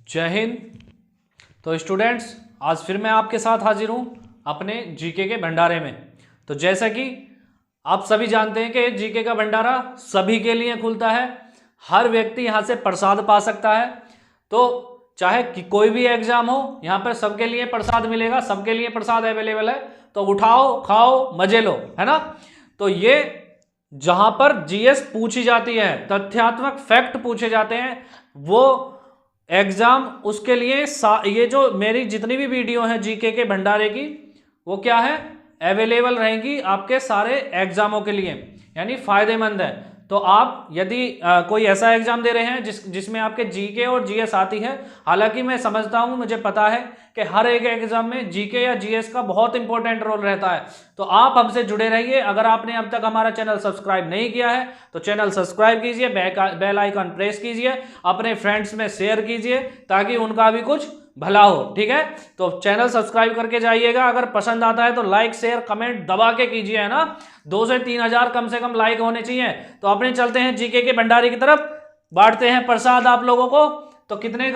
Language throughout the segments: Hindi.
जय हिंद। तो स्टूडेंट्स, आज फिर मैं आपके साथ हाजिर हूं अपने जीके के भंडारे में। तो जैसा कि आप सभी जानते हैं कि जीके का भंडारा सभी के लिए खुलता है, हर व्यक्ति यहां से प्रसाद पा सकता है। तो चाहे कि कोई भी एग्जाम हो, यहां पर सबके लिए प्रसाद मिलेगा, सबके लिए प्रसाद अवेलेबल है। तो उठाओ, खाओ, मजे लो, है ना। तो ये जहां पर जीएस पूछी जाती है, तथ्यात्मक फैक्ट पूछे जाते हैं, वो एग्जाम उसके लिए ये जो मेरी जितनी भी वीडियो हैं जीके के भंडारे की, वो क्या है, अवेलेबल रहेंगी आपके सारे एग्जामों के लिए, यानी फायदेमंद है। तो आप यदि कोई ऐसा एग्जाम दे रहे हैं जिसमें आपके जीके और जीएस आती है, हालांकि मैं समझता हूं, मुझे पता है कि हर एक एग्जाम में जीके या जीएस का बहुत इंपॉर्टेंट रोल रहता है। तो आप हमसे जुड़े रहिए। अगर आपने अब तक हमारा चैनल सब्सक्राइब नहीं किया है तो चैनल सब्सक्राइब कीजिए, बेल आइकन प्रेस कीजिए, अपने फ्रेंड्स में शेयर कीजिए ताकि उनका भी कुछ भला हो। ठीक है, तो चैनल सब्सक्राइब करके जाइएगा। अगर पसंद आता है तो लाइक शेयर कमेंट दबा के कीजिए, है ना। 2 से 3 हजार कम से कम लाइक होने चाहिए। तो अपने चलते हैं जीके के भंडारे की तरफ, बांटते हैं प्रसाद आप लोगों को। तो कितने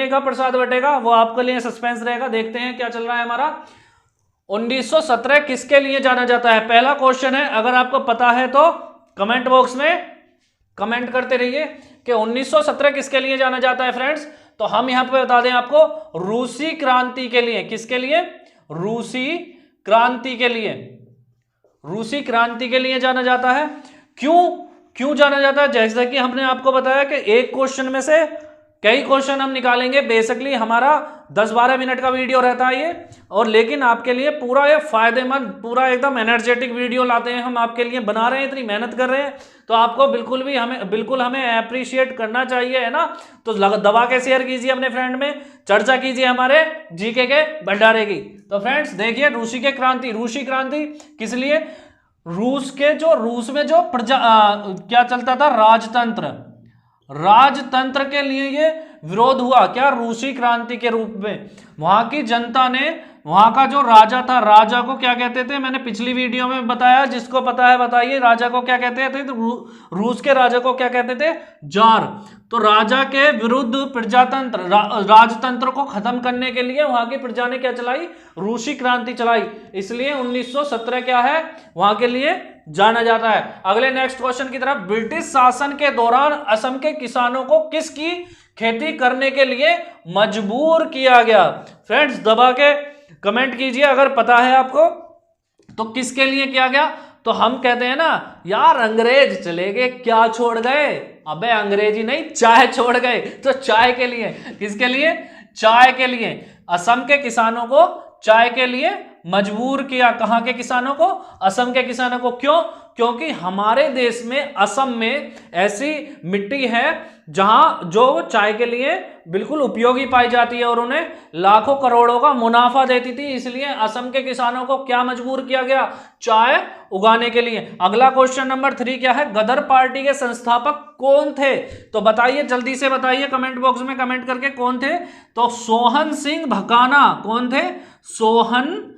का प्रसाद बटेगा वो आपके लिए सस्पेंस रहेगा। देखते हैं क्या चल रहा है हमारा। 1917 किसके लिए जाना जाता है, पहला क्वेश्चन है। अगर आपको पता है तो कमेंट बॉक्स में कमेंट करते रहिए कि 1917 किसके लिए जाना जाता है फ्रेंड्स। तो हम यहां पे बता दें आपको, रूसी क्रांति के लिए। किसके लिए? रूसी क्रांति के लिए। रूसी क्रांति के लिए जाना जाता है। क्यों जाना जाता है? जैसा कि हमने आपको बताया कि एक क्वेश्चन में से कई क्वेश्चन हम निकालेंगे। बेसिकली हमारा 10-12 मिनट का वीडियो रहता है ये, और लेकिन आपके लिए पूरा ये फायदेमंद, पूरा एकदम एनर्जेटिक वीडियो लाते हैं हम आपके लिए, बना रहे हैं, इतनी मेहनत कर रहे हैं। तो आपको बिल्कुल हमें अप्रिशिएट करना चाहिए, है ना। तो दबा के शेयर कीजिए अपने फ्रेंड में, चर्चा कीजिए हमारे जीके के भंडारे की। तो फ्रेंड्स देखिए, रूसी क्रांति किस लिए? रूस में जो क्या चलता था, राजतंत्र के लिए ये विरोध हुआ। क्या? रूसी क्रांति के रूप में। वहां की जनता ने, वहां का जो राजा था, राजा को क्या कहते थे, मैंने पिछली वीडियो में बताया, जिसको पता है बताइए, राजा को क्या कहते थे? तो रूस के राजा को क्या कहते थे? जार। तो राजा के विरुद्ध प्रजातंत्र, राजतंत्र को खत्म करने के लिए वहां की प्रजा ने क्या चलाई? रूसी क्रांति चलाई। इसलिए 1917 क्या है, वहां के लिए जाना जाता है। अगले नेक्स्ट क्वेश्चन की तरफ। ब्रिटिश शासन के दौरान असम के किसानों को किसकी खेती करने के लिए मजबूर किया गया? फ्रेंड्स दबा के कमेंट कीजिए अगर पता है आपको, तो किसके लिए किया गया। तो हम कहते हैं ना यार, अंग्रेज चले गए, क्या छोड़ गए? अबे अंग्रेजी नहीं, चाय छोड़ गए। तो चाय के लिए, किसके लिए? चाय के लिए। असम के किसानों को चाय के लिए मजबूर किया। कहां के किसानों को? असम के किसानों को। क्यों? क्योंकि हमारे देश में, असम में ऐसी मिट्टी है जहां जो चाय के लिए बिल्कुल उपयोगी पाई जाती है और उन्हें लाखों करोड़ों का मुनाफा देती थी। इसलिए असम के किसानों को क्या मजबूर किया गया? चाय उगाने के लिए। अगला क्वेश्चन नंबर 3 क्या है? गदर पार्टी के संस्थापक कौन थे? तो बताइए, जल्दी से बताइए कमेंट बॉक्स में कमेंट करके, कौन थे? तो सोहन सिंह भकाना। कौन थे? सोहन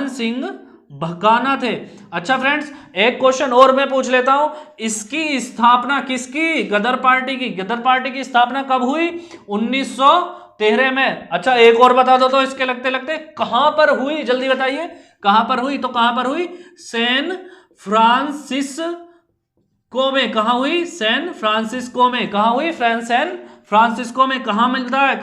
सिंह भकाना थे। अच्छा फ्रेंड्स, एक क्वेश्चन और मैं पूछ लेता हूं। इसकी स्थापना किसकी? गदर पार्टी की स्थापना कब हुई? 1913 में। अच्छा एक और बता दो तो इसके लगते लगते, कहां पर हुई? जल्दी बताइए कहां पर हुई। तो कहां पर हुई? सैन फ्रांसिस्को में। कहां हुई? सैन फ्रांसिस्को में। कहां हुई? सैन फ्रांसिस्को में। कहां मिलता है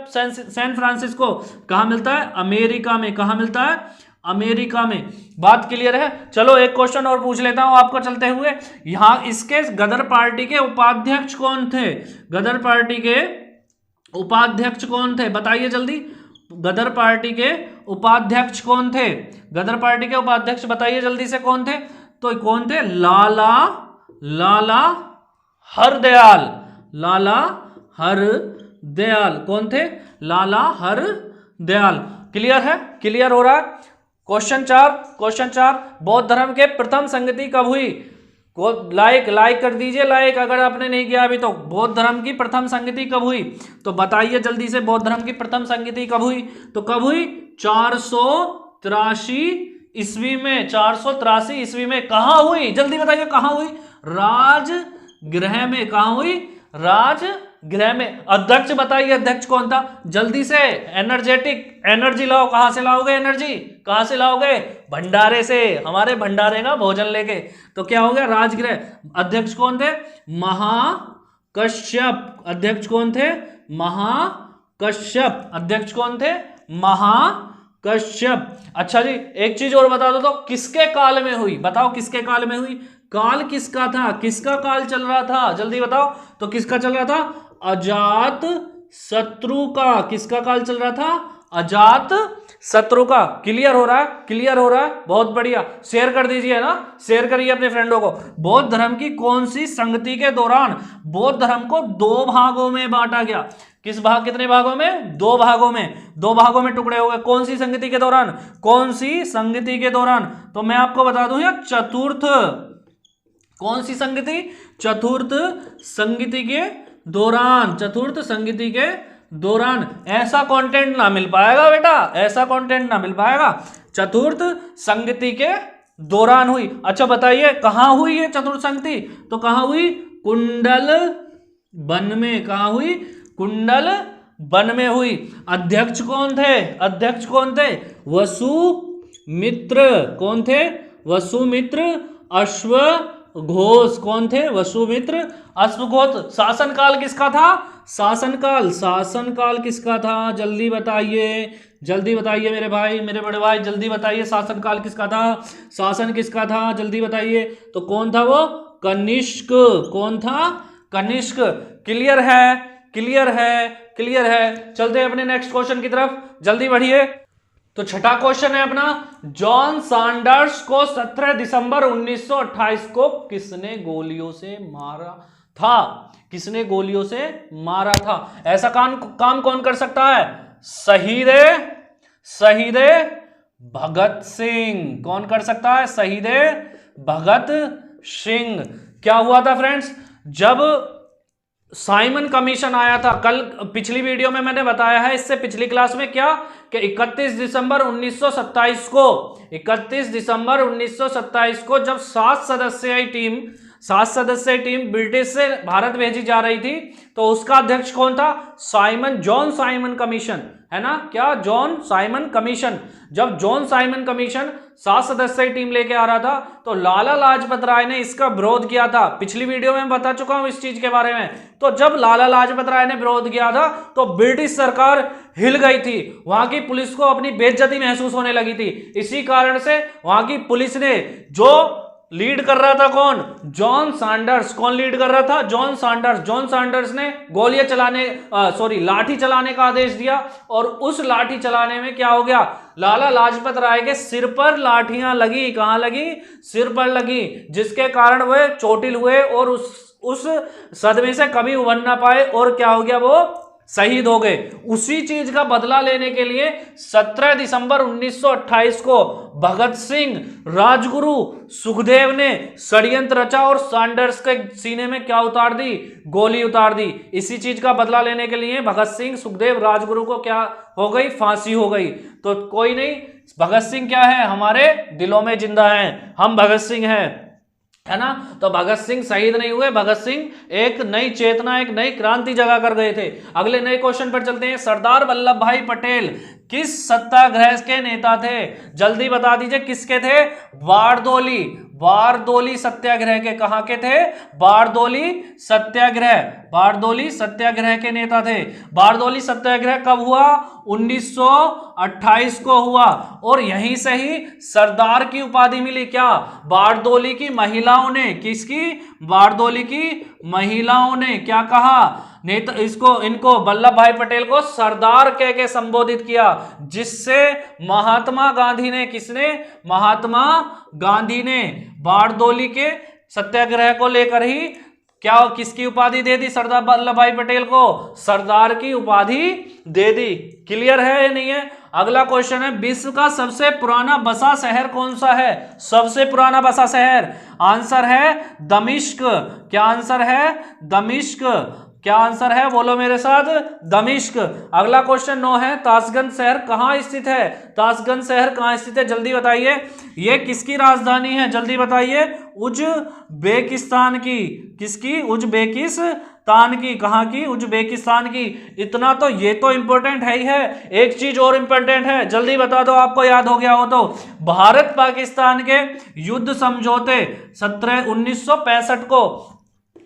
सैन फ्रांसिस्को? कहां मिलता है? अमेरिका में। कहां मिलता है? अमेरिका में। बात क्लियर है। चलो एक क्वेश्चन और पूछ लेता हूं आपको चलते हुए। यहां इसके गदर पार्टी के उपाध्यक्ष कौन थे? गदर पार्टी के उपाध्यक्ष कौन थे? बताइए जल्दी। गदर पार्टी के उपाध्यक्ष कौन थे? गदर पार्टी के उपाध्यक्ष बताइए जल्दी से, कौन थे? तो कौन थे? लाला हरदयाल। कौन थे? लाला हरदयाल। क्लियर है? क्लियर हो रहा है? क्वेश्चन 4। बौद्ध धर्म के प्रथम संगति कब हुई? लाइक कर दीजिए, लाइक अगर आपने नहीं किया अभी। तो बौद्ध धर्म की प्रथम संगति कब हुई? तो बताइए जल्दी से, बौद्ध धर्म की प्रथम संगति कब हुई? तो कब हुई? 483 ईस्वी में। 483 ईस्वी में। कहां हुई? जल्दी बताइए कहां हुई? राजगृह में। कहां हुई? राजगृह में। अध्यक्ष बताइए, अध्यक्ष कौन था? जल्दी से, एनर्जेटिक, एनर्जी लाओ। कहां से लाओगे एनर्जी? कहां से लाओगे? भंडारे से, हमारे भंडारे का भोजन लेके। तो क्या हो गया? राजगृह। अध्यक्ष कौन थे? महाकश्यप। अध्यक्ष कौन थे? महाकश्यप। अध्यक्ष कौन थे? महाकश्यप। अच्छा जी, एक चीज और बता दो तो, किसके काल में हुई? बताओ किसके काल में हुई? काल किसका था? किसका काल चल रहा था? जल्दी बताओ। तो किसका चल रहा था? अजात शत्रु का। किसका काल चल रहा था? अजात शत्रु का। क्लियर हो रहा है? क्लियर हो रहा है? बहुत बढ़िया। शेयर कर दीजिए ना, शेयर करिए अपने फ्रेंडों को। बौद्ध धर्म की कौन सी संगति के दौरान बौद्ध धर्म को 2 भागों में बांटा गया? किस भाग? कितने भागों में? 2 भागों में। 2 भागों में टुकड़े हो गए। कौन सी संगति के दौरान? कौन सी संगति के दौरान? तो मैं आपको बता दूं, या चतुर्थ, कौन सी संगति? चतुर्थ संगति के दौरान। चतुर्थ संगति के दौरान। ऐसा कंटेंट ना मिल पाएगा बेटा, ऐसा कंटेंट ना मिल पाएगा। चतुर्थ संगति के दौरान हुई। अच्छा बताइए, कहां हुई ये चतुर्थ संगति? तो कहां हुई? कुंडल वन में। कहां हुई? कुंडल वन में हुई। अध्यक्ष कौन थे? अध्यक्ष कौन थे? वसुमित्र। कौन थे? वसुमित्र अश्वघोष। कौन थे? वसुमित्र अश्वघोष। शासनकाल किसका था? शासनकाल, शासनकाल किसका था? जल्दी बताइए, जल्दी बताइए मेरे भाई, मेरे बड़े भाई, जल्दी बताइए। शासनकाल किसका था? शासन किसका था? जल्दी बताइए। तो कौन था वो? कनिष्क। कौन था? कनिष्क। क्लियर है? क्लियर है? क्लियर है? चलते हैं अपने नेक्स्ट क्वेश्चन की तरफ, जल्दी बढ़िए। तो छठा क्वेश्चन है अपना, जॉन सैंडर्स को 17 दिसंबर 1928 को किसने गोलियों से मारा था? किसने गोलियों से मारा था? ऐसा काम कौन कर सकता है? शहीद भगत सिंह। कौन कर सकता है? शहीद भगत सिंह। क्या हुआ था फ्रेंड्स? जब साइमन कमीशन आया था, कल पिछली वीडियो में मैंने बताया है, इससे पिछली क्लास में, क्या कि 31 दिसंबर 1927 को, 31 दिसंबर 1927 को जब 7 सदस्यीय टीम ब्रिटिश से भारत भेजी जा रही थी, तो उसका अध्यक्ष कौन था? जॉन साइमन कमीशन, है ना? क्या? John Simon commission. जब जॉन साइमन कमीशन 7 सदस्यीय टीम लेके आ रहा था, तो लाला लाजपत राय ने इसका विरोध किया था। पिछली वीडियो में बता चुका हूं इस चीज के बारे में। तो जब लाला लाजपत राय ने विरोध किया था, तो ब्रिटिश सरकार हिल गई थी। वहां की पुलिस को अपनी बेइज्जती महसूस होने लगी थी। इसी कारण से वहां की पुलिस ने, जो लीड कर रहा था कौन? John Sanders. कौन लीड कर रहा था? John Sanders. जॉन सैंडर्स ने लाठी चलाने का आदेश दिया, और उस लाठी चलाने में क्या हो गया? लाला लाजपत राय के सिर पर लाठियां लगी। कहां लगी? सिर पर लगी, जिसके कारण वह चोटिल हुए और उस सदमे से कभी उबर ना पाए, और क्या हो गया? वो शहीद हो गए। उसी चीज का बदला लेने के लिए 17 दिसंबर 1928 को भगत सिंह, राजगुरु सुखदेव ने षड्यंत्र रचा और सैंडर्स के सीने में क्या उतार दी? गोली उतार दी। इसी चीज का बदला लेने के लिए भगत सिंह, सुखदेव, राजगुरु को क्या हो गई? फांसी हो गई। तो कोई नहीं, भगत सिंह क्या है? हमारे दिलों में जिंदा है। हम भगत सिंह हैं, है ना? तो भगत सिंह शहीद नहीं हुए, भगत सिंह एक नई चेतना, एक नई क्रांति जगा कर गए थे। अगले नए क्वेश्चन पर चलते हैं। सरदार वल्लभ भाई पटेल किस सत्याग्रह के नेता थे? जल्दी बता दीजिए, किसके थे? बारदोली सत्याग्रह के। कहां के थे? बारदोली सत्याग्रह के नेता थे। बारदोली सत्याग्रह कब हुआ? 1928 को हुआ, और यहीं से ही सरदार की उपाधि मिली। क्या? बारदोली की महिलाओं ने। किसकी? बारदोली की महिलाओं ने क्या कहा? नेता इनको वल्लभ भाई पटेल को सरदार कह के संबोधित किया, जिससे महात्मा गांधी ने, किसने? महात्मा गांधी ने बारदोली के सत्याग्रह को लेकर ही क्या, किसकी उपाधि दे दी? सरदार वल्लभ भाई पटेल को सरदार की उपाधि दे दी। क्लियर है या नहीं है? अगला क्वेश्चन है, विश्व का सबसे पुराना बसा शहर कौन सा है? सबसे पुराना बसा शहर, आंसर है दमिश्क। क्या आंसर है? दमिश्क। क्या आंसर है, बोलो मेरे साथ, दमिश्क। अगला क्वेश्चन 9 है, ताशगंज शहर कहाँ स्थित है? ताशगंज शहर कहाँ स्थित है, जल्दी बताइए। ये किसकी राजधानी है, जल्दी बताइए। उज्बेकिस्तान की। किसकी? उज्बेकिस्तान की। कहाँ की? उज्बेकिस्तान की। इतना तो ये तो इंपॉर्टेंट है ही है। एक चीज और इंपॉर्टेंट है, जल्दी बता दो, आपको याद हो गया हो तो। भारत पाकिस्तान के युद्ध समझौते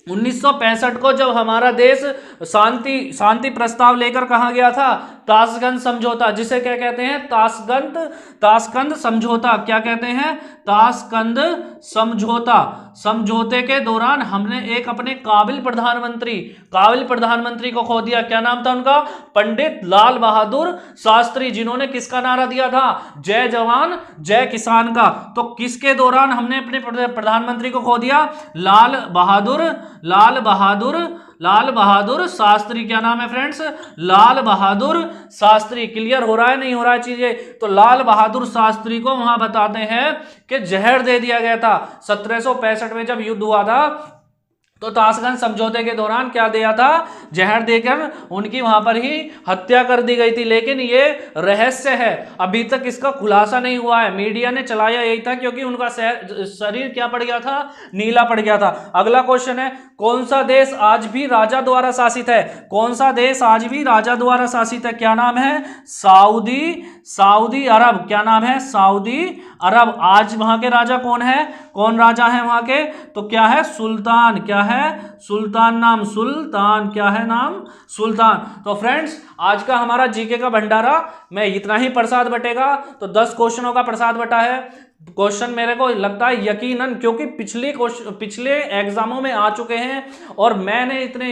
1965 को जब हमारा देश शांति प्रस्ताव लेकर कहा गया था, ताशकंद समझौता, जिसे क्या कहते हैं, ताशकंद समझौता। क्या कहते हैं? ताशकंद समझौता। समझौते के दौरान हमने एक अपने काबिल प्रधानमंत्री को खो दिया। क्या नाम था उनका? पंडित लाल बहादुर शास्त्री, जिन्होंने किसका नारा दिया था? जय जवान जय किसान का। तो किसके दौरान हमने अपने प्रधानमंत्री को खो दिया? लाल बहादुर शास्त्री। क्या नाम है फ्रेंड्स? लाल बहादुर शास्त्री। क्लियर हो रहा है, नहीं हो रहा है चीजें? तो लाल बहादुर शास्त्री को वहां बताते हैं कि जहर दे दिया गया था 1765 में जब युद्ध हुआ था। तो ताशकंद समझौते के दौरान क्या दिया था? जहर देकर उनकी वहां पर ही हत्या कर दी गई थी। लेकिन ये रहस्य है, अभी तक इसका खुलासा नहीं हुआ है। मीडिया ने चलाया यही था क्योंकि उनका शरीर क्या पड़ गया था? नीला पड़ गया था। अगला क्वेश्चन है, कौन सा देश आज भी राजा द्वारा शासित है? कौन सा देश आज भी राजा द्वारा शासित है? क्या नाम है? सऊदी अरब। क्या नाम है? सऊदी अरब। आज वहां के राजा कौन है? कौन राजा है वहां के? तो क्या है? सुल्तान। क्या है? सुल्तान नाम। सुल्तान। क्या है नाम? सुल्तान। तो फ्रेंड्स, आज का हमारा जीके का भंडारा में इतना ही प्रसाद बटेगा। तो 10 क्वेश्चनों का प्रसाद बटा है। क्वेश्चन मेरे को लगता है यकीनन, क्योंकि पिछले एग्जामों में आ चुके हैं और मैंने इतने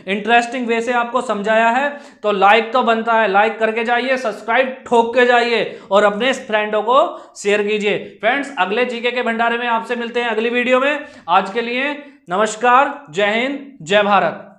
इंटरेस्टिंग वे से आपको समझाया है, तो लाइक तो बनता है। लाइक करके जाइए, सब्सक्राइब ठोक के जाइए और अपने फ्रेंडों को शेयर कीजिए। फ्रेंड्स, अगले जीके के भंडारे में आपसे मिलते हैं अगली वीडियो में। आज के लिए नमस्कार, जय हिंद, जय भारत।